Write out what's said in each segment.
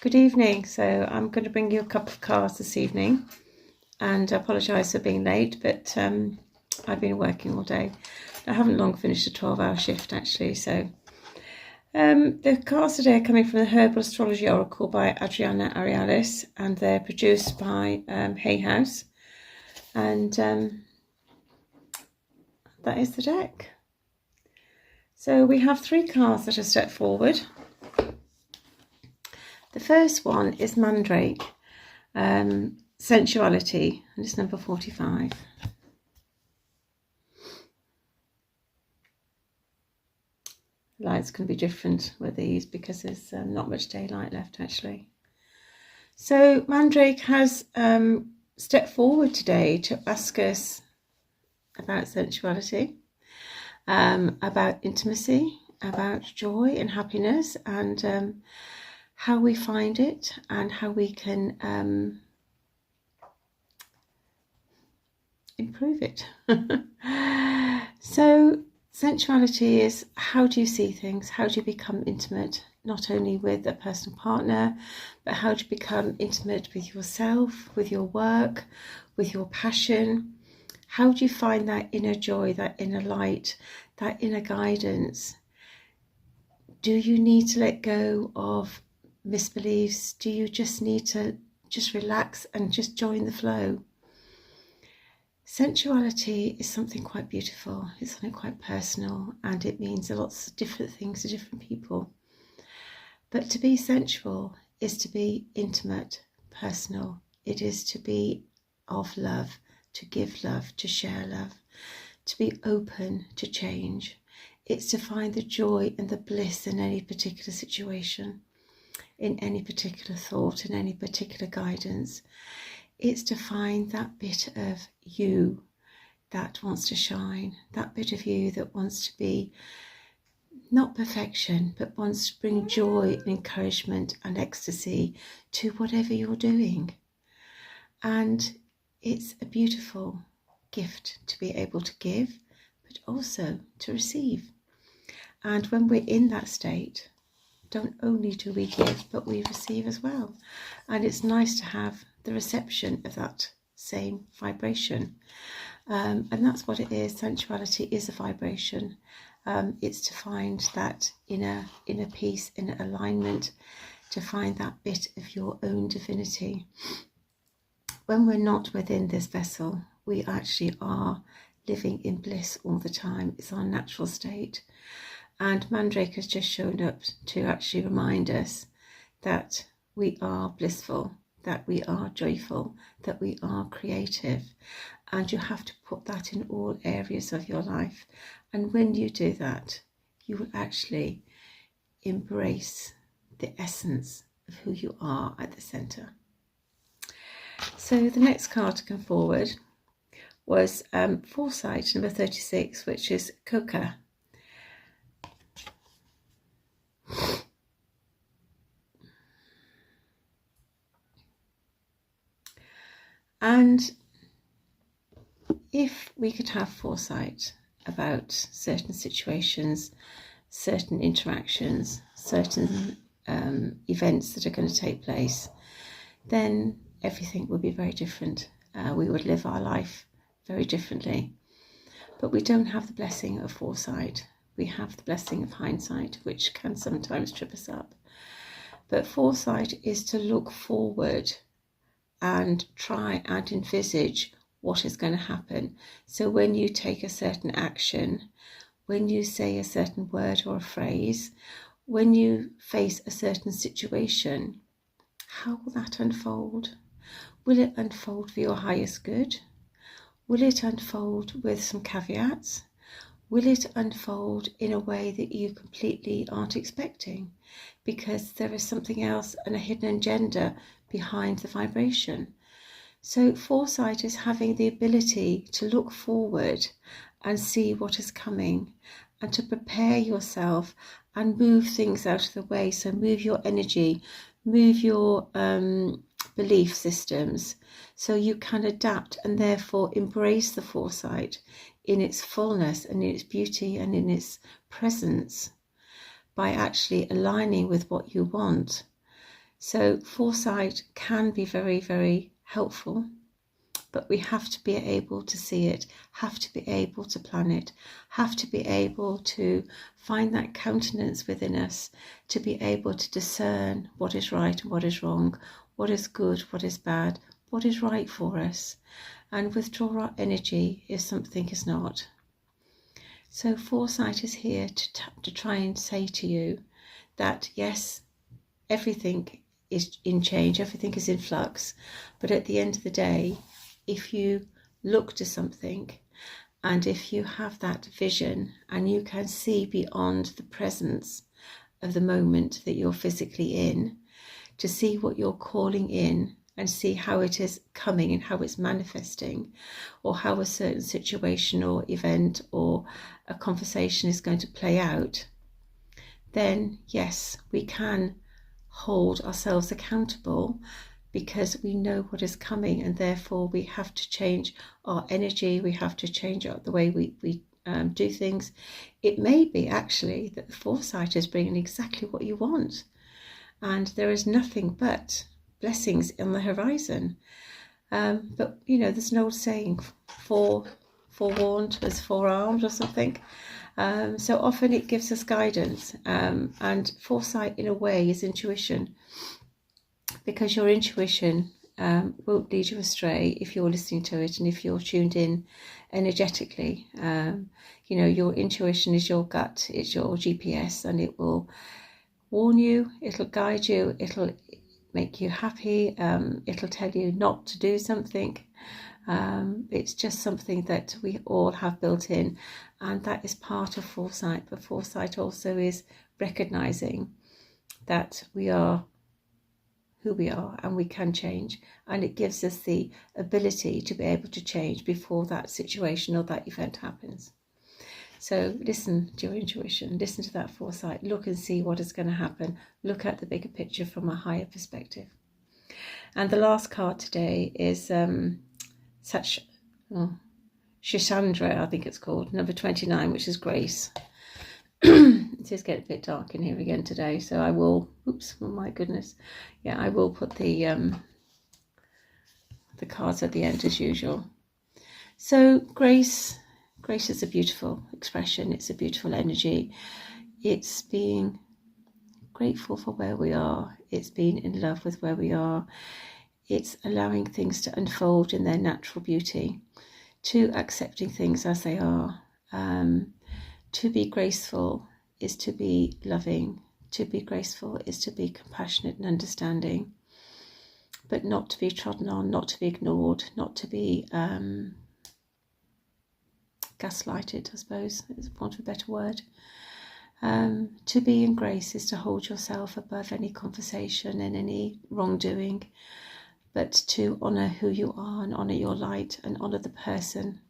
Good evening. So I'm going to bring you a cup of cards this evening, and I apologise for being late, but I've been working all day. I haven't long finished a 12-hour shift actually. So the cards today are coming from the Herbal Astrology Oracle by Adriana Arialis, and they're produced by Hay House, and that is the deck. So we have three cards that are stepped forward. The first one is Mandrake, Sensuality, and it's number 45. Light's going to be different with these because there's not much daylight left actually. So Mandrake has stepped forward today to ask us about sensuality, about intimacy, about joy and happiness, and how we find it and how we can improve it. So sensuality is, how do you see things? How do you become intimate, not only with a personal partner, but how do you become intimate with yourself, with your work, with your passion? How do you find that inner joy, that inner light, that inner guidance? Do you need to let go of misbeliefs? Do you just need to just relax and just join the flow? Sensuality is something quite beautiful. It's something quite personal, and it means lots of different things to different people. But to be sensual is to be intimate, personal. It is to be of love, to give love, to share love, to be open to change. It's to find the joy and the bliss in any particular situation, in any particular thought, in any particular guidance. It's to find that bit of you that wants to shine, that bit of you that wants to be not perfection, but wants to bring joy and encouragement and ecstasy to whatever you're doing. And it's a beautiful gift to be able to give, but also to receive. And when we're in that state, don't only do we give, but we receive as well. And it's nice to have the reception of that same vibration. And that's what it is. Sensuality is a vibration. It's to find that inner peace, inner alignment, to find that bit of your own divinity. When we're not within this vessel, we actually are living in bliss all the time. It's our natural state. And Mandrake has just shown up to actually remind us that we are blissful, that we are joyful, that we are creative. And you have to put that in all areas of your life. And when you do that, you will actually embrace the essence of who you are at the centre. So the next card to come forward was Foresight, number 36, which is Coca. And if we could have foresight about certain situations, certain interactions, certain events that are going to take place, then everything would be very different. We would live our life very differently. But we don't have the blessing of foresight. We have the blessing of hindsight, which can sometimes trip us up. But foresight is to look forward and try and envisage what is going to happen. So when you take a certain action, when you say a certain word or a phrase, when you face a certain situation, how will that unfold? Will it unfold for your highest good? Will it unfold with some caveats? Will it unfold in a way that you completely aren't expecting? Because there is something else and a hidden agenda behind the vibration. So foresight is having the ability to look forward and see what is coming, and to prepare yourself and move things out of the way. So move your energy, move your belief systems, so you can adapt and therefore embrace the foresight in its fullness and in its beauty and in its presence, by actually aligning with what you want. So foresight can be very, very helpful, but we have to be able to see it, have to be able to plan it, have to be able to find that countenance within us, to be able to discern what is right and what is wrong, what is good, what is bad, what is right for us, and withdraw our energy if something is not. So foresight is here to try and say to you that yes, everything is in change, everything is in flux, but at the end of the day, if you look to something and if you have that vision and you can see beyond the presence of the moment that you're physically in, to see what you're calling in and see how it is coming and how it's manifesting, or how a certain situation or event or a conversation is going to play out, then yes, we can hold ourselves accountable because we know what is coming, and therefore we have to change our energy, we have to change the way we do things. It may be actually that the foresight is bringing exactly what you want, and there is nothing but blessings on the horizon. But you know, there's an old saying, forewarned is forearmed or something. So often it gives us guidance, and foresight in a way is intuition, because your intuition won't lead you astray if you're listening to it and if you're tuned in energetically. You know, your intuition is your gut, it's your GPS, and it will warn you, it'll guide you, it'll make you happy, it'll tell you not to do something. It's just something that we all have built in, and that is part of foresight. But foresight also is recognizing that we are who we are and we can change, and it gives us the ability to be able to change before that situation or that event happens. So listen to your intuition, listen to that foresight, look and see what is going to happen, look at the bigger picture from a higher perspective. And the last card today is Shishandra, I think it's called, number 29, which is grace. It is getting a bit dark in here again today, so I will, oh my goodness, yeah, I will put the cards at the end as usual. So grace is a beautiful expression, it's a beautiful energy, it's being grateful for where we are, it's being in love with where we are, it's allowing things to unfold in their natural beauty, to accepting things as they are. To be graceful is to be loving, to be graceful is to be compassionate and understanding, but not to be trodden on, not to be ignored, not to be gaslighted, I suppose, is for want of a better word. To be in grace is to hold yourself above any conversation and any wrongdoing, but to honour who you are and honour your light and honour the person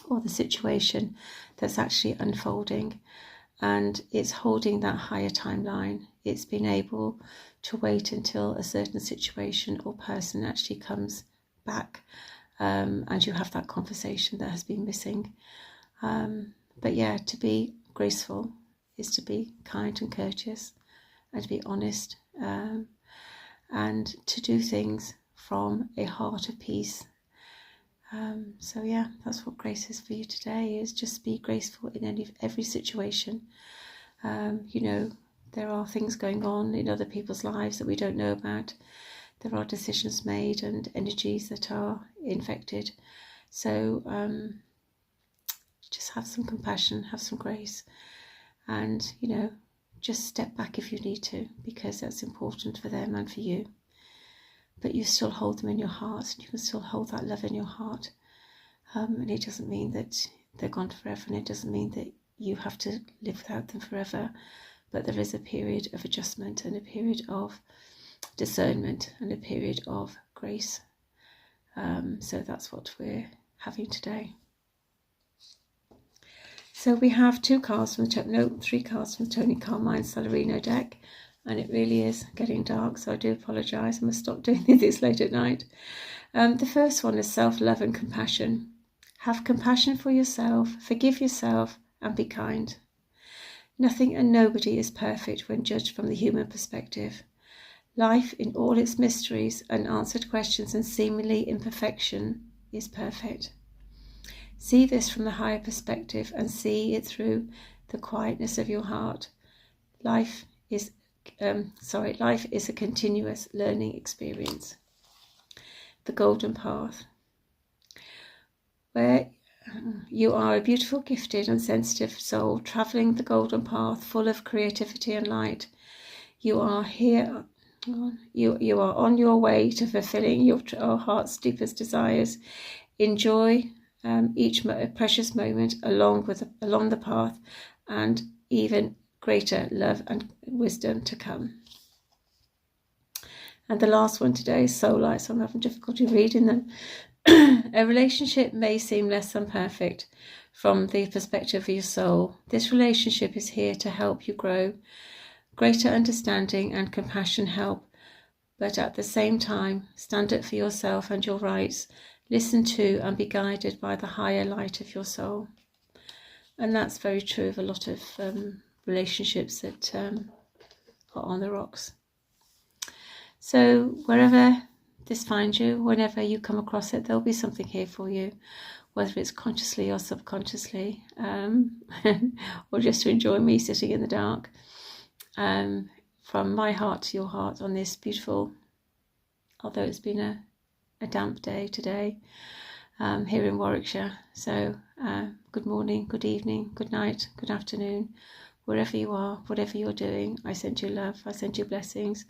or the situation that's actually unfolding. And it's holding that higher timeline. It's being able to wait until a certain situation or person actually comes back, and you have that conversation that has been missing. But yeah, to be graceful is to be kind and courteous and to be honest, and to do things from a heart of peace. So yeah, that's what grace is for you today, is just be graceful in every situation. You know, there are things going on in other people's lives that we don't know about. There are decisions made and energies that are infected. So just have some compassion, have some grace, and, you know, just step back if you need to, because that's important for them and for you. But you still hold them in your heart, and you can still hold that love in your heart. And it doesn't mean that they're gone forever, and it doesn't mean that you have to live without them forever. But there is a period of adjustment and a period of discernment and a period of grace. So that's what we're having today. So we have 3 cards from the Tony Carmine Salarino deck, and it really is getting dark, so I do apologise. I must stop doing this late at night. The first one is self-love and compassion. Have compassion for yourself, forgive yourself, and be kind. Nothing and nobody is perfect when judged from the human perspective. Life in all its mysteries, unanswered questions and seemingly imperfection is perfect. See this from the higher perspective and see it through the quietness of your heart. Life is a continuous learning experience. The Golden Path. Where you are a beautiful, gifted and sensitive soul travelling the golden path full of creativity and light. You are here. You are on your way to fulfilling your heart's deepest desires. Enjoy each precious moment along the path, and even greater love and wisdom to come. And the last one today is soul light, so I'm having difficulty reading them. A relationship may seem less than perfect from the perspective of your soul. This relationship is here to help you grow. Greater understanding and compassion help, but at the same time, stand up for yourself and your rights. Listen to and be guided by the higher light of your soul. And that's very true of a lot of relationships that are on the rocks. So wherever this finds you, whenever you come across it, there'll be something here for you, whether it's consciously or subconsciously, or just to enjoy me sitting in the dark. From my heart to your heart on this beautiful, although it's been a damp day today here in Warwickshire. So good morning, good evening, good night, good afternoon, wherever you are, whatever you're doing. I send you love, I send you blessings.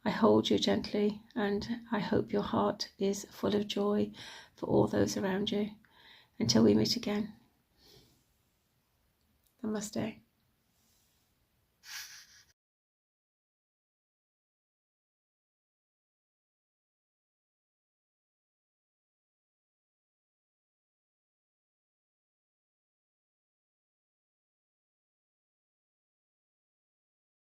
I hold you gently, and I hope your heart is full of joy for all those around you. Until we meet again. Namaste.